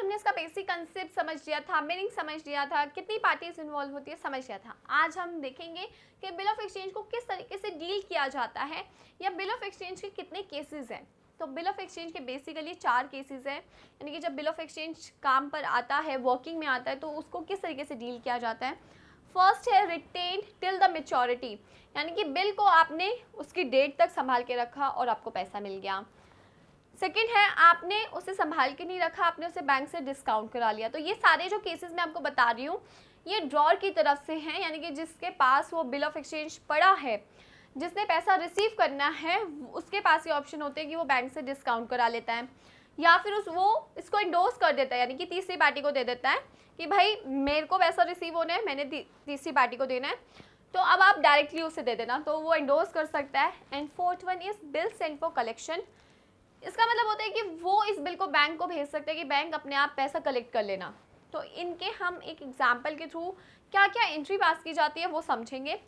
हमने इसका basic concept समझ लिया था, मीनिंग समझ लिया था, कितनी पार्टीज इन्वॉल्व होती है समझ लिया था। आज हम देखेंगे कि बिल ऑफ एक्सचेंज को किस तरीके से डील किया जाता है या बिल ऑफ एक्सचेंज के कितने केसेस हैं। तो बिल ऑफ एक्सचेंज के बेसिकली 4 केसेस हैं, यानी कि जब बिल ऑफ एक्सचेंज काम पर आता है, वर्किंग में आता है, तो उसको किस तरीके से डील किया जाता है। फर्स्ट है रिटेन टिल द मेच्योरिटी, यानी कि बिल को आपने उसकी डेट तक संभाल के रखा और आपको पैसा मिल गया। सेकेंड है आपने उसे संभाल के नहीं रखा, आपने उसे बैंक से डिस्काउंट करा लिया। तो ये सारे जो केसेस मैं आपको बता रही हूँ ये ड्रॉर की तरफ से हैं, यानी कि जिसके पास वो बिल ऑफ एक्सचेंज पड़ा है, जिसने पैसा रिसीव करना है, उसके पास ये ऑप्शन होते हैं कि वो बैंक से डिस्काउंट करा लेता है या फिर वो इसको इंडोर्स कर देता है, यानी कि तीसरी पार्टी को दे देता है कि भाई मेरे को पैसा रिसीव होना है, मैंने तीसरी पार्टी को देना है, तो अब आप डायरेक्टली उसे दे देना, तो वो इंडोर्स कर सकता है। And fourth one is bill send for collection. इसका मतलब होता है कि वो इस बिल को बैंक को भेज सकते हैं कि बैंक अपने आप पैसा कलेक्ट कर लेना। तो इनके हम एक एग्जाम्पल के थ्रू क्या क्या एंट्री पास की जाती है वो समझेंगे।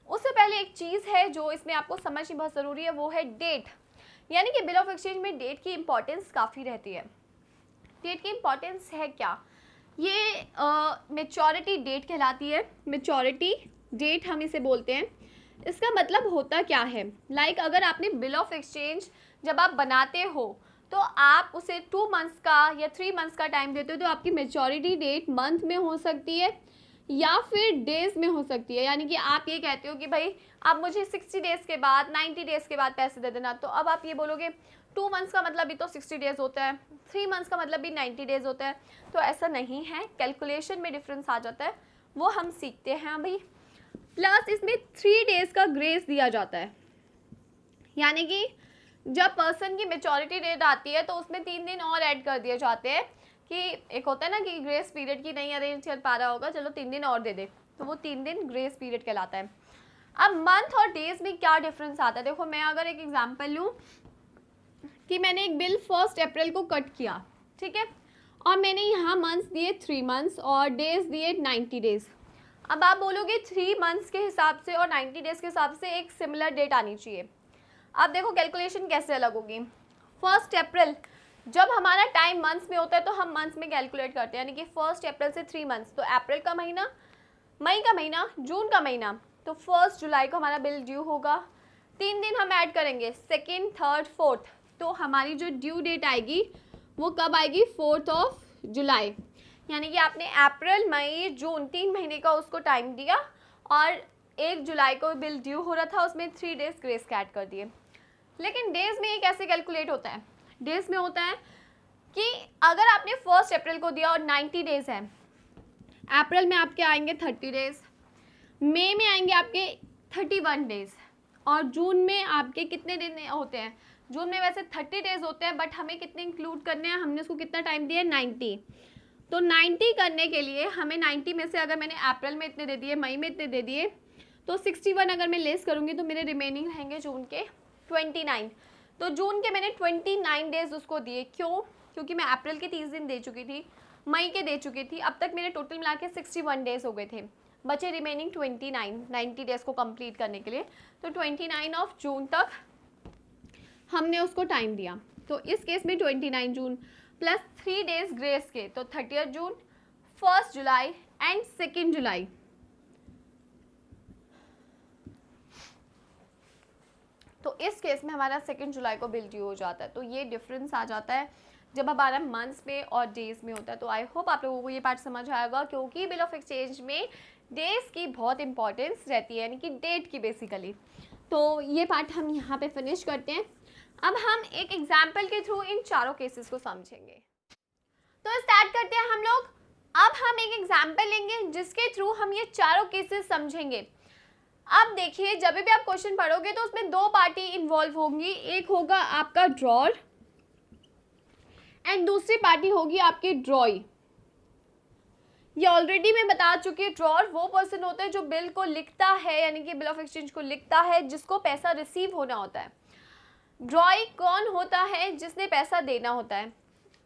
उससे पहले एक चीज़ है जो इसमें आपको समझनी बहुत ज़रूरी है, वो है डेट, यानी कि बिल ऑफ एक्सचेंज में डेट की इंपॉर्टेंस काफ़ी रहती है। डेट की इंपॉर्टेंस है क्या, ये मेच्योरिटी डेट कहलाती है। मेच्योरिटी डेट हम इसे बोलते हैं। इसका मतलब होता क्या है, लाइक अगर आपने बिल ऑफ एक्सचेंज जब आप बनाते हो तो आप उसे 2 मंथ्स का या 3 मंथ्स का टाइम देते हो, तो आपकी मेच्योरिटी डेट मंथ में हो सकती है या फिर डेज में हो सकती है। यानी कि आप ये कहते हो कि भाई आप मुझे 60 डेज़ के बाद 90 डेज़ के बाद पैसे दे देना, तो अब आप ये बोलोगे 2 मंथ्स का मतलब भी तो 60 डेज़ होता है, 3 मंथ्स का मतलब भी 90 डेज़ होता है। तो ऐसा नहीं है, कैलकुलेशन में डिफरेंस आ जाता है, वो हम सीखते हैं अभी। प्लस इसमें 3 डेज़ का ग्रेस दिया जाता है, यानी कि जब पर्सन की मेच्योरिटी डेट आती है तो उसमें 3 दिन और ऐड कर दिए जाते हैं कि एक होता है ना कि ग्रेस पीरियड की नहीं अरेंज कर पा रहा होगा, चलो 3 दिन और दे दे, तो वो 3 दिन ग्रेस पीरियड कहलाता है। अब मंथ और डेज में क्या डिफरेंस आता है, देखो मैं अगर एक एग्जांपल लूँ कि मैंने एक बिल 1 अप्रैल को कट किया, ठीक है, और मैंने यहाँ मंथ्स दिए 3 मंथ्स और डेज दिए 90 डेज़। अब आप बोलोगे 3 मंथ्स के हिसाब से और 90 डेज़ के हिसाब से एक सिमिलर डेट आनी चाहिए। अब देखो कैलकुलेशन कैसे अलग होगी। 1 अप्रैल जब हमारा टाइम मंथ्स में होता है तो हम मंथ्स में कैलकुलेट करते हैं, यानी कि 1 अप्रैल से 3 मंथ्स, तो अप्रैल का महीना, मई का महीना, जून का महीना, तो 1 जुलाई को हमारा बिल ड्यू होगा। 3 दिन हम ऐड करेंगे, 2nd, 3rd, 4th, तो हमारी जो ड्यू डेट आएगी वो कब आएगी, 4 जुलाई। यानी कि आपने अप्रैल, मई, जून 3 महीने का उसको टाइम दिया और 1 जुलाई को बिल ड्यू हो रहा था, उसमें 3 डेज़ ग्रेस के ऐड कर दिए। लेकिन डेज़ में ये कैसे कैलकुलेट होता है, डेज़ में होता है कि अगर आपने 1 अप्रैल को दिया और 90 डेज़ है, अप्रैल में आपके आएंगे 30 डेज़, मई में आएंगे आपके 31 डेज़ और जून में आपके कितने दिन होते हैं, जून में वैसे 30 डेज़ होते हैं बट हमें कितने इंक्लूड करने हैं, हमने उसको कितना टाइम दिया है, 90। तो 90 करने के लिए हमें 90 में से अगर मैंने अप्रैल में इतने दे दिए, मई में इतने दे दिए, तो 61 अगर मैं लेस करूँगी तो मेरे रिमेनिंग रहेंगे जून के 29। तो जून के मैंने 29 डेज़ उसको दिए, क्यों, क्योंकि मैं अप्रैल के 30 दिन दे चुकी थी, मई के दे चुकी थी, अब तक मेरे टोटल मिला के 61 डेज़ हो गए थे, बचे रिमेनिंग 29, 90 डेज़ को कंप्लीट करने के लिए। तो 29 ऑफ जून तक हमने उसको टाइम दिया, तो इस केस में 29 जून प्लस 3 डेज़ ग्रेस के, तो 30 जून, 1 जुलाई एंड 2 जुलाई। तो इस केस में हमारा 2 जुलाई को बिल ड्यू हो जाता है। तो ये डिफरेंस आ जाता है जब हमारा मंथ्स में और डेज़ में होता है। तो आई होप आप लोगों को ये पार्ट समझ आएगा, क्योंकि बिल ऑफ एक्सचेंज में डेज़ की बहुत इंपॉर्टेंस रहती है, यानी कि डेट की बेसिकली। तो ये पार्ट हम यहाँ पे फिनिश करते हैं। अब हम एक एग्जाम्पल के थ्रू इन चारों केसेस को समझेंगे। तो स्टार्ट करते हैं हम लोग। अब हम एक एग्जाम्पल लेंगे जिसके थ्रू हम ये चारों केसेस समझेंगे। अब देखिए, जब भी आप क्वेश्चन पढ़ोगे तो उसमें 2 पार्टी इन्वॉल्व होंगी, एक होगा आपका ड्रॉर एंड दूसरी पार्टी होगी आपकी ड्रॉई। ये ऑलरेडी मैं बता चुकी हूँ, ड्रॉर वो पर्सन होता है जो बिल को लिखता है, यानी कि बिल ऑफ एक्सचेंज को लिखता है, जिसको पैसा रिसीव होना होता है। ड्रॉई कौन होता है, जिसने पैसा देना होता है।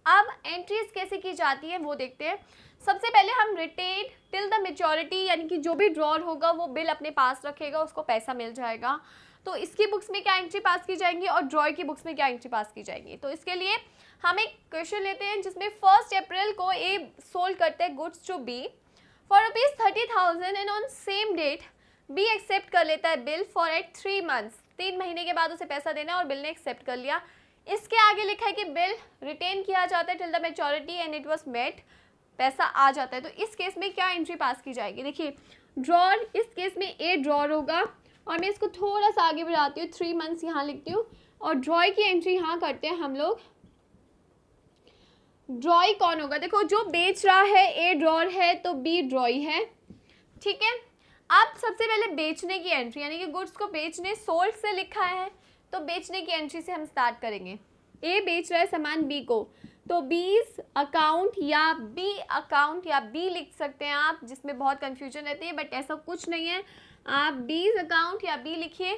अब एंट्रीज कैसे की जाती है वो देखते हैं। सबसे पहले हम रिटेन टिल द मेच्योरिटी, यानी कि जो भी ड्रॉर होगा वो बिल अपने पास रखेगा, उसको पैसा मिल जाएगा। तो इसकी बुक्स में क्या एंट्री पास की जाएंगी और ड्रॉय की बुक्स में क्या एंट्री पास की जाएंगी। तो इसके लिए हम एक क्वेश्चन लेते हैं जिसमें 1 अप्रैल बिल को ए सोल्ड करते हैं goods to B for ₹30,000 and on same date B accept कर लेता है बिल फॉर एट 3 मंथ्स, 3 महीने के बाद उसे पैसा देना है और बिल ने एक्सेप्ट कर लिया। इसके आगे लिखा है कि बिल रिटेन किया जाता है till the maturity and it was met, पैसा आ जाता है। तो इस केस में क्या एंट्री पास की जाएगी? देखिए ड्रॉर, इस केस में ए ड्रॉर होगा और मैं इसको थोड़ा सा आगे बढ़ाती हूँ, 3 मंथ्स यहाँ लिखती हूँ और ड्रॉय की एंट्री यहाँ करते हैं हम लोग। ड्रॉय कौन होगा? देखो जो बेच रहा है ए ड्रॉर है तो बी ड्रॉय है, ठीक है। अब सबसे पहले बेचने की एंट्री, यानी कि गुड्स को बेचने, सोल्ड से लिखा है तो बेचने की एंट्री से हम स्टार्ट करेंगे। ए बेच रहा है सामान बी को, तो बीज अकाउंट या बी अकाउंट या बी लिख सकते हैं आप, जिसमें बहुत कंफ्यूजन रहती है, बट ऐसा कुछ नहीं है। आप बीज अकाउंट या बी लिखिए।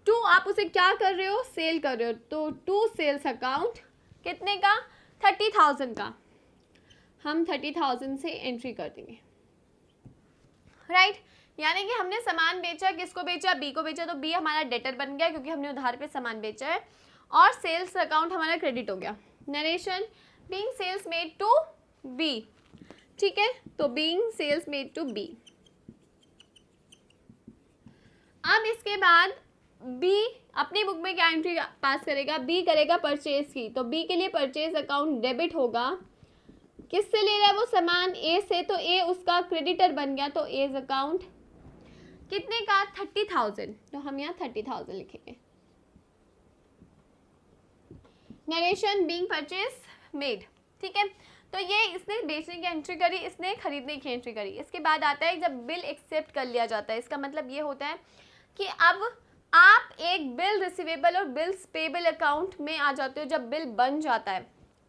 टू, आप उसे क्या कर रहे हो? सेल कर रहे हो, तो टू सेल्स अकाउंट कितने का? 30,000 का। हम 30,000 से एंट्री कर देंगे, राइट। यानी कि हमने सामान बेचा, किसको बेचा? बी को बेचा, तो बी हमारा डेटर बन गया क्योंकि हमने उधार पे सामान बेचा है, और सेल्स अकाउंट हमारा क्रेडिट हो गया। Narration being sales made to B, ठीक है, तो being sales made to B. अब इसके बाद बी अपनी बुक में क्या एंट्री पास करेगा? बी करेगा परचेज की, तो बी के लिए परचेज अकाउंट डेबिट होगा। किससे ले रहा है वो सामान? ए से, तो ए उसका क्रेडिटर बन गया, तो एज अकाउंट कितने का? 30,000, तो हम यहाँ 30,000 लिखेंगे। नरेशन बीइंग परचेज मेड, ठीक है। तो ये इसने बेचने की एंट्री करी, इसने खरीदने की एंट्री करी। इसके बाद आता है जब बिल एक्सेप्ट कर लिया जाता है। इसका मतलब ये होता है कि अब आप एक बिल रिसीवेबल और बिल्स पेबल अकाउंट में आ जाते हो जब बिल बन जाता है।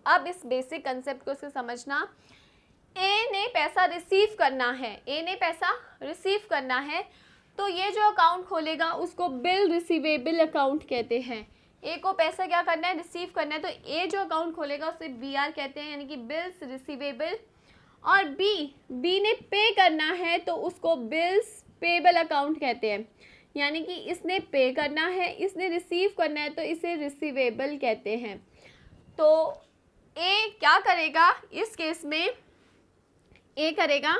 अब इस बेसिक कंसेप्ट को इसको समझना, ए ने पैसा रिसीव करना है, ए ने पैसा रिसीव करना है, तो ये जो अकाउंट खोलेगा उसको बिल रिसीवेबल अकाउंट कहते हैं। ए को पैसा क्या करना है? रिसीव करना है, तो ए जो अकाउंट खोलेगा उसे बी आर कहते हैं, यानी कि बिल्स रिसीवेबल। और बी ने पे करना है तो उसको बिल्स पेबल अकाउंट कहते हैं, यानी कि इसने पे करना है, इसने रिसीव करना है, तो इसे रिसीवेबल कहते हैं। तो ए क्या करेगा इस केस में? ए करेगा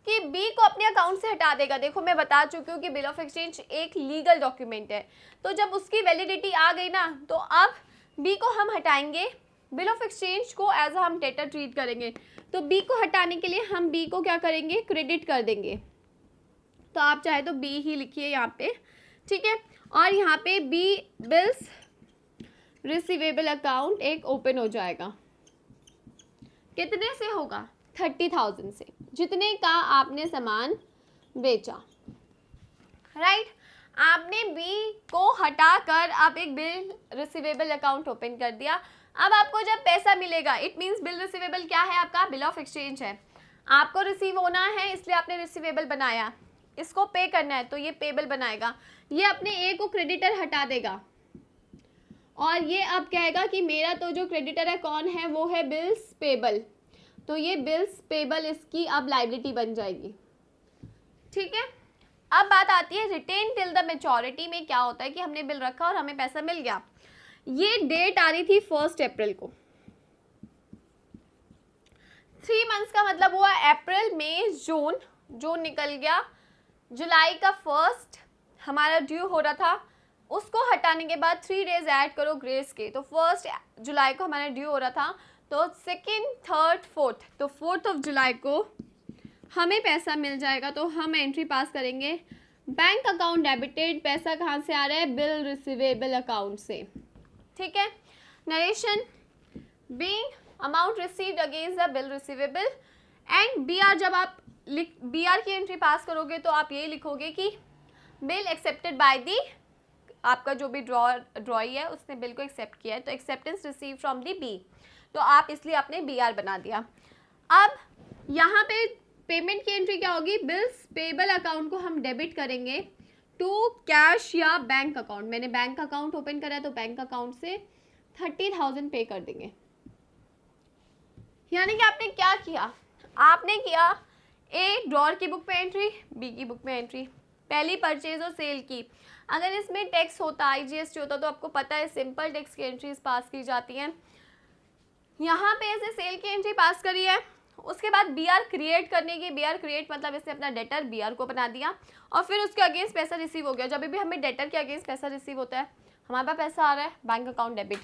कि बी को अपने अकाउंट से हटा देगा। देखो मैं बता चुकी हूँ कि बिल ऑफ एक्सचेंज एक लीगल डॉक्यूमेंट है, तो जब उसकी वैलिडिटी आ गई ना, तो अब बी को हम हटाएंगे, बिल ऑफ एक्सचेंज को एज हम डेटर ट्रीट करेंगे। तो बी को हटाने के लिए हम बी को क्या करेंगे? क्रेडिट कर देंगे। तो आप चाहे तो बी ही लिखिए यहाँ पे, ठीक है। और यहाँ पे बी बिल्स रिसीवेबल अकाउंट एक ओपन हो जाएगा। कितने से होगा? 30,000 से, जितने का आपने सामान बेचा, राइट। आपने बी को हटाकर आप एक बिल रिसीवेबल अकाउंट ओपन कर दिया। अब आपको जब पैसा मिलेगा, इट मीन्स बिल रिसीवेबल क्या है? आपका बिल ऑफ एक्सचेंज है। आपको रिसीव होना है इसलिए आपने रिसीवेबल बनाया, इसको पे करना है तो ये पेबल बनाएगा। ये अपने ए को क्रेडिटर हटा देगा और ये अब कहेगा कि मेरा तो जो क्रेडिटर है कौन है? वो है बिल्स पेबल, तो ये बिल्स पेबल इसकी अब लायबिलिटी बन जाएगी, ठीक है। अब बात आती है रिटेन टिल द मैच्योरिटी में। क्या होता है कि हमने बिल रखा और हमें पैसा मिल गया। ये डेट आ रही थी 1 अप्रैल को। 3 मंथ्स का मतलब हुआ अप्रैल, मई, जून। जून निकल गया, जुलाई का 1 हमारा ड्यू हो रहा था, उसको हटाने के बाद 3 डेज ऐड करो ग्रेस के, तो 1 जुलाई को हमारा ड्यू हो रहा था, तो 2nd, 3rd, 4th, तो 4th ऑफ जुलाई को हमें पैसा मिल जाएगा। तो हम एंट्री पास करेंगे बैंक अकाउंट डेबिटेड। पैसा कहाँ से आ रहा है? बिल रिसीवेबल अकाउंट से, ठीक है। Narration being amount received against the bill receivable and B R. जब आप बी आर की एंट्री पास करोगे तो आप यही लिखोगे कि बिल एक्सेप्टेड बाय दी, आपका जो भी ड्रॉई है उसने बिल को एक्सेप्ट किया है, तो acceptance receive from the B, तो आप इसलिए आपने बी आर बना दिया। अब यहाँ पे पेमेंट की एंट्री क्या होगी? बिल्स पेबल अकाउंट को हम डेबिट करेंगे टू कैश या बैंक अकाउंट। मैंने बैंक अकाउंट ओपन करा है तो बैंक अकाउंट से 30,000 पे कर देंगे। यानी कि आपने क्या किया? आपने किया ए ड्रॉर की बुक में एंट्री, बी की बुक में एंट्री, पहली परचेज और सेल की। अगर इसमें टैक्स होता, IGST होता, तो आपको पता है सिंपल टैक्स की एंट्रीज पास की जाती हैं। यहाँ पे ऐसे सेल की एंट्री पास करी है, उसके बाद बी आर क्रिएट करने की, बी आर क्रिएट मतलब इसने अपना डेटर बी आर को बना दिया और फिर उसके अगेंस्ट पैसा रिसीव हो गया। जब भी हमें डेटर के अगेंस्ट पैसा रिसीव होता है, हमारे पास पैसा आ रहा है बैंक अकाउंट डेबिट,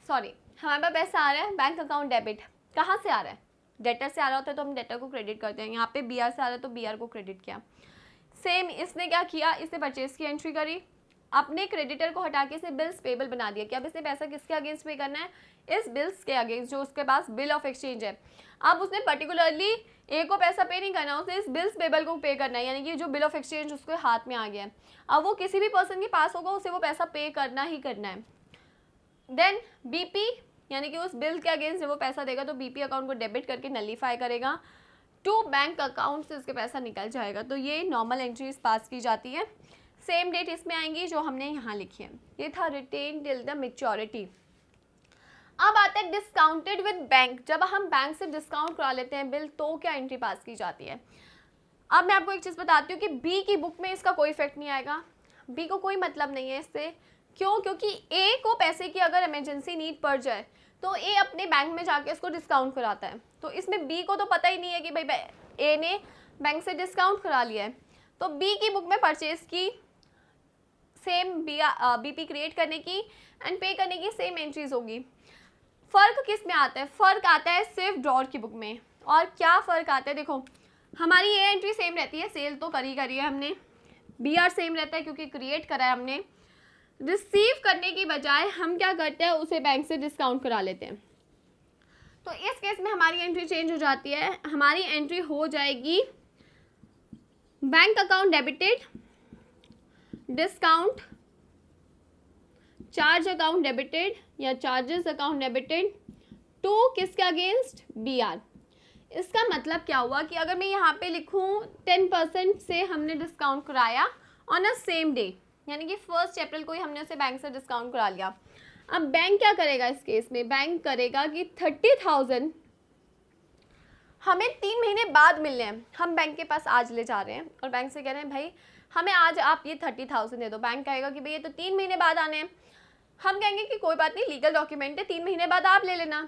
सॉरी हमारे पास पैसा आ रहा है बैंक अकाउंट डेबिट, कहाँ से आ रहा है, डेटर से आ रहा होता है तो हम डेटर को क्रेडिट करते हैं, यहाँ पे बी आर से आ रहा है तो बी आर को क्रेडिट किया। सेम इसने क्या किया, इसने परचेज की एंट्री करी, अपने क्रेडिटर को हटा के इसे बिल्स पेबल बना दिया कि अब इसने पैसा किसके अगेंस्ट पे करना है, इस बिल्स के अगेंस्ट जो उसके पास बिल ऑफ एक्सचेंज है। अब उसने पर्टिकुलरली ए को पैसा पे नहीं करना, उसे इस बिल्स पेबल को पे करना है, यानी कि जो बिल ऑफ एक्सचेंज उसके हाथ में आ गया है, अब वो किसी भी पर्सन के पास होगा उसे वो पैसा पे करना ही करना है। देन बीपी यानी कि उस बिल के अगेंस्ट जब वो पैसा देगा तो बीपी अकाउंट को डेबिट करके नलीफाई करेगा टू बैंक अकाउंट से उसके पैसा निकल जाएगा। तो ये नॉर्मल एंट्रीज पास की जाती है। सेम डेट इसमें आएंगी जो हमने यहाँ लिखी है। ये था रिटेन टिल द मैच्योरिटी। अब आता है डिस्काउंटेड विद बैंक। जब हम बैंक से डिस्काउंट करा लेते हैं बिल तो क्या एंट्री पास की जाती है। अब मैं आपको एक चीज़ बताती हूँ कि बी की बुक में इसका कोई इफेक्ट नहीं आएगा, बी को कोई मतलब नहीं है इससे। क्यों? क्योंकि ए को पैसे की अगर इमरजेंसी नीड पड़ जाए तो ए अपने बैंक में जाके इसको डिस्काउंट कराता है, तो इसमें बी को तो पता ही नहीं है कि भाई ए ने बैंक से डिस्काउंट करा लिया है। तो बी की बुक में परचेज की सेम बीपी क्रिएट करने की एंड पे करने की सेम एंट्रीज होगी। फ़र्क किस में आता है? फ़र्क आता है सिर्फ ड्रॉर की बुक में। और क्या फ़र्क आता है? देखो हमारी ये एंट्री सेम रहती है, सेल तो करी है हमने, बी आर सेम रहता है क्योंकि क्रिएट करा है हमने। रिसीव करने की बजाय हम क्या करते हैं, उसे बैंक से डिस्काउंट करा लेते हैं। तो इस केस में हमारी एंट्री चेंज हो जाती है, हमारी एंट्री हो जाएगी bank account debited, discount, charge account debited या चार्जेस अकाउंट डेबिटेड टू किसके अगेंस्ट? B R. इसका मतलब क्या हुआ कि अगर मैं यहाँ पे लिखूँ 10% से हमने डिस्काउंट कराया ऑन अ सेम डे, यानी कि 1 अप्रैल को ही हमने उसे बैंक से डिस्काउंट करा लिया। अब बैंक क्या करेगा इस केस में? बैंक करेगा कि 30,000 हमें 3 महीने बाद मिलने हैं। हम बैंक के पास आज ले जा रहे हैं और बैंक से कह रहे हैं भाई हमें आज आप ये 30,000 दे दो। बैंक कहेगा कि भाई ये तो 3 महीने बाद आने हैं। हम कहेंगे कि कोई बात नहीं, लीगल डॉक्यूमेंट है, 3 महीने बाद आप ले लेना।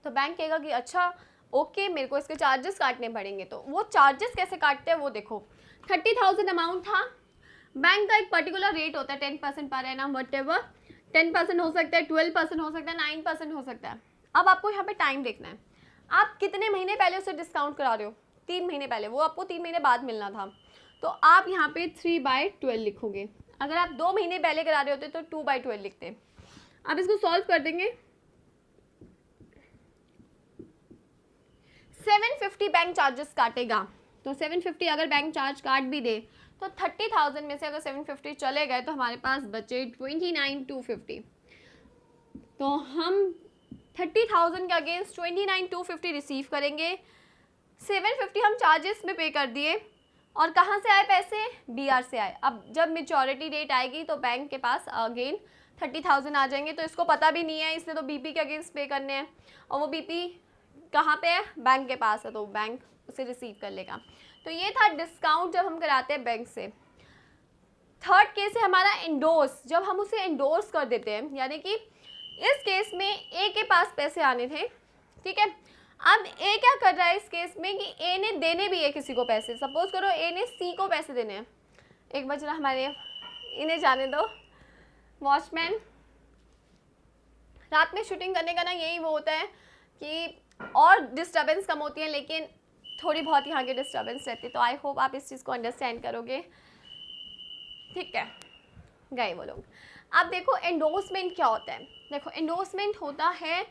तो बैंक कहेगा कि अच्छा ओके, मेरे को इसके चार्जेस काटने पड़ेंगे। तो वो चार्जेस कैसे काटते हैं वो देखो, 30,000 अमाउंट था, बैंक का एक पर्टिकुलर रेट होता है 10% पर एनम, वटएवर 10% हो सकता है, 12% हो सकता है, 9% हो सकता है। अब आपको यहाँ पे टाइम देखना है, आप कितने महीने पहले उसे डिस्काउंट करा रहे हो? 3 महीने पहले, वो आपको 3 महीने बाद मिलना था। तो आप यहाँ पे 3/12 लिखोगे। अगर आप 2 महीने पहले करा रहे होते तो 2/12 लिखते। अब इसको सॉल्व कर देंगे। 750 बैंक चार्जेस काटेगा, तो 750 अगर बैंक चार्ज काट भी दे तो 30,000 में से अगर 750 चले गए तो हमारे पास बचे 29,250। तो हम 30,000 के अगेंस्ट 29,250 रिसीव करेंगे। 750 हम चार्जेस में पे कर दिए और कहाँ से आए पैसे? बीआर से आए। अब जब मेच्योरिटी डेट आएगी तो बैंक के पास अगेन 30,000 आ जाएंगे। तो इसको पता भी नहीं है, इसने तो बीपी के अगेंस्ट पे करने हैं और वो बीपी कहाँ पे है? बैंक के पास है, तो बैंक उसे रिसीव कर लेगा। तो ये था डिस्काउंट जब हम कराते हैं बैंक से। थर्ड केस है हमारा एंडोर्स। जब हम उसे एंडोर्स कर देते हैं, यानी कि इस केस में ए के पास पैसे आने थे, ठीक है। अब ए क्या कर रहा है इस केस में कि ए ने देने भी है किसी को पैसे। सपोज करो ए ने सी को पैसे देने हैं। एक बज रहा हमारे, इन्हें जाने दो। वॉचमैन, रात में शूटिंग करने का ना यही वो होता है कि और डिस्टर्बेंस कम होती है, लेकिन थोड़ी बहुत यहाँ की डिस्टर्बेंस रहती है। तो आई होप आप इस चीज़ को अंडरस्टैंड करोगे, ठीक है। गए वो लोग। अब देखो एंडोर्समेंट क्या होता है। देखो एंडोर्समेंट होता है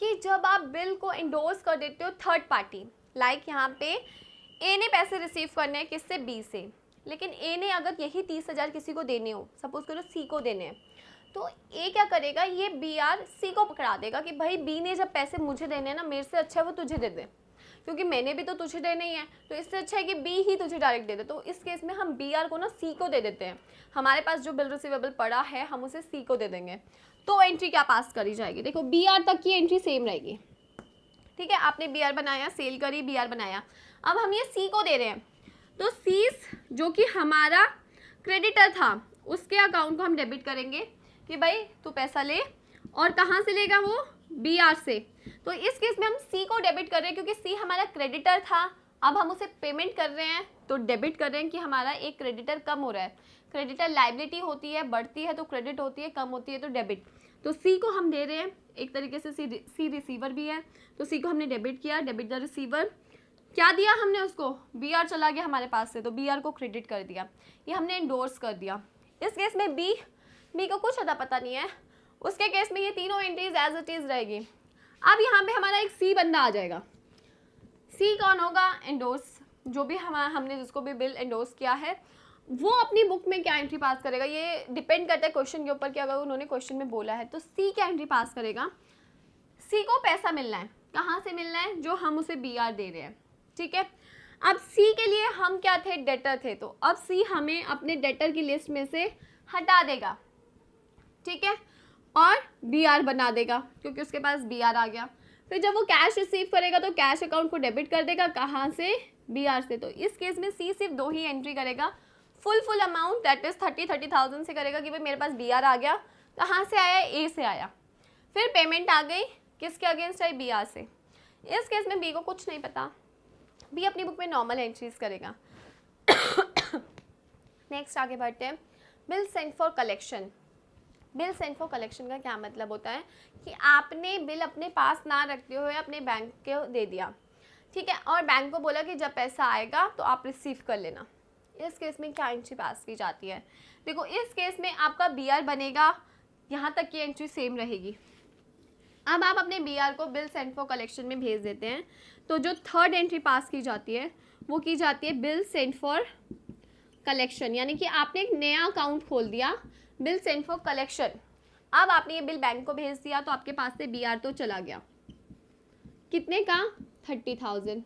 कि जब आप बिल को एंडोर्स कर देते हो थर्ड पार्टी, लाइक यहाँ पे ए ने पैसे रिसीव करने हैं किससे? बी से। लेकिन ए ने अगर यही 30,000 किसी को देने हो, सपोज करो सी को देने हैं, तो ए क्या करेगा, ये बी आर सी को पकड़ा देगा कि भाई बी ने जब पैसे मुझे देने हैं ना, मेरे से अच्छा है वो तुझे दे दे, क्योंकि मैंने भी तो तुझे देने ही है, तो इससे अच्छा है कि बी ही तुझे डायरेक्ट दे दे। तो इस केस में हम बी आर को ना सी को दे देते हैं। हमारे पास जो बिल रिसीवेबल पड़ा है हम उसे सी को दे देंगे। तो एंट्री क्या पास करी जाएगी? देखो बी आर तक की एंट्री सेम रहेगी, ठीक है। आपने बी आर बनाया, सेल करी, बी आर बनाया। अब हम ये सी को दे रहे हैं, तो सीज जो कि हमारा क्रेडिटर था उसके अकाउंट को हम डेबिट करेंगे कि भाई तू पैसा ले। और कहाँ से लेगा वो? बी आर से। तो इस केस में हम सी को डेबिट कर रहे हैं क्योंकि सी हमारा क्रेडिटर था, अब हम उसे पेमेंट कर रहे हैं तो डेबिट कर रहे हैं कि हमारा एक क्रेडिटर कम हो रहा है। क्रेडिटर लाइबिलिटी होती है, बढ़ती है तो क्रेडिट होती है, कम होती है तो डेबिट। तो सी को हम दे रहे हैं, एक तरीके से सी रिसीवर भी है, तो सी को हमने डेबिट किया, डेबिट द रिसीवर। क्या दिया हमने उसको, बी आर चला गया हमारे पास से, तो बी आर को क्रेडिट कर दिया, ये हमने इंडोर्स कर दिया। इस केस में बी को कुछ अता पता नहीं है, उसके केस में ये तीनों एंट्रीज एज इट इज रहेगी। अब यहाँ पे हमारा एक सी बंदा आ जाएगा। सी कौन होगा, एंडोर्स, जो भी हमने जिसको भी बिल एंडोर्स किया है वो अपनी बुक में क्या एंट्री पास करेगा, ये डिपेंड करता है क्वेश्चन के ऊपर कि अगर उन्होंने क्वेश्चन में बोला है तो सी क्या एंट्री पास करेगा। सी को पैसा मिलना है, कहाँ से मिलना है, जो हम उसे बी आर दे रहे हैं, ठीक है। अब सी के लिए हम क्या थे, डेटर थे, तो अब सी हमें अपने डेटर की लिस्ट में से हटा देगा, ठीक है, और बी आर बना देगा क्योंकि उसके पास बी आर आ गया। फिर जब वो कैश रिसीव करेगा तो कैश अकाउंट को डेबिट कर देगा, कहाँ से, बी आर से। तो इस केस में सी सिर्फ 2 ही एंट्री करेगा, फुल अमाउंट दैट इज 30,000 से करेगा कि भाई मेरे पास बी आर आ गया, कहाँ से आया, ए से आया। फिर पेमेंट आ गई किसके अगेंस्ट आई, बी आर से। इस केस में बी को कुछ नहीं पता, बी अपनी बुक में नॉर्मल एंट्रीज करेगा। नेक्स्ट आगे बढ़ते हैं, bill sent for collection. Bill sent for collection का क्या मतलब होता है कि आपने बिल अपने पास ना रखते हुए अपने बैंक को दे दिया, ठीक है, और बैंक को बोला कि जब पैसा आएगा तो आप रिसीव कर लेना। इस केस में क्या एंट्री पास की जाती है, देखो इस केस में आपका बी आर बनेगा, यहाँ तक की एंट्री सेम रहेगी। अब आप अपने बी आर को बिल सेंट फॉर कलेक्शन में भेज देते हैं, तो जो थर्ड एंट्री पास की जाती है वो की जाती है बिल सेंट फॉर कलेक्शन, यानी कि आपने एक नया अकाउंट खोल दिया, बिल सेंट फॉर कलेक्शन। अब आपने ये बिल बैंक को भेज दिया तो आपके पास से बी आर तो चला गया, कितने का, 30,000।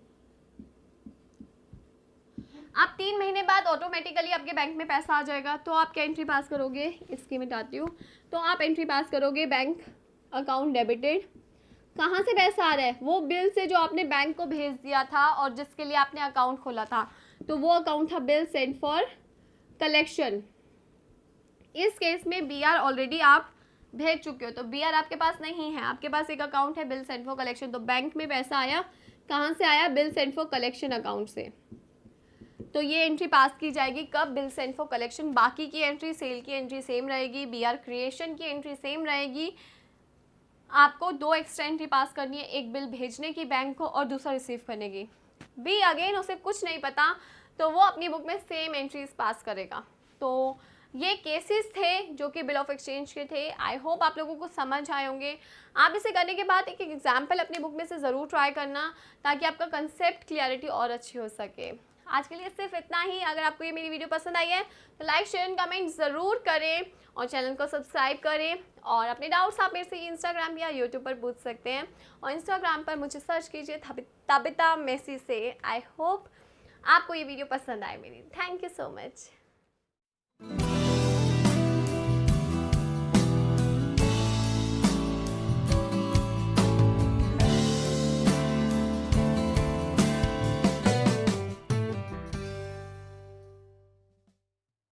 अब 3 महीने बाद ऑटोमेटिकली आपके बैंक में पैसा आ जाएगा, तो आप क्या एंट्री पास करोगे, इसकी मिटाती हूँ, तो आप एंट्री पास करोगे बैंक अकाउंट डेबिटेड। कहाँ से पैसा आ रहा है, वो बिल से जो आपने बैंक को भेज दिया था और जिसके लिए आपने अकाउंट खोला था, तो वो अकाउंट था बिल सेंट फॉर कलेक्शन। इस केस में बी आर ऑलरेडी आप भेज चुके हो, तो बी आर आपके पास नहीं है, आपके पास एक अकाउंट है बिल सेंट फॉर कलेक्शन, तो बैंक में पैसा आया, कहाँ से आया, bill sent for collection account से। तो ये एंट्री पास की जाएगी कब, बिल सेंट फॉर कलेक्शन। बाकी की एंट्री, सेल की एंट्री सेम रहेगी, बी आर क्रिएशन की एंट्री सेम रहेगी। आपको 2 एक्स्ट्रा एंट्री पास करनी है, एक बिल भेजने की बैंक को और दूसरा रिसीव करने की। बी अगेन उसे कुछ नहीं पता, तो वो अपनी बुक में सेम एंट्रीज पास करेगा। तो ये केसेस थे जो कि बिल ऑफ एक्सचेंज के थे। आई होप आप लोगों को समझ आए होंगे। आप इसे करने के बाद एक एग्जाम्पल अपनी बुक में से ज़रूर ट्राई करना, ताकि आपका कंसेप्ट क्लियरिटी और अच्छी हो सके। आज के लिए सिर्फ इतना ही। अगर आपको ये मेरी वीडियो पसंद आई है तो लाइक, शेयर एंड कमेंट ज़रूर करें और चैनल को सब्सक्राइब करें। और अपने डाउट्स आप मेरे से इंस्टाग्राम या यूट्यूब पर पूछ सकते हैं, और इंस्टाग्राम पर मुझे सर्च कीजिए तबिता मेसी से। आई होप आपको ये वीडियो पसंद आए मेरी। Thank you so much.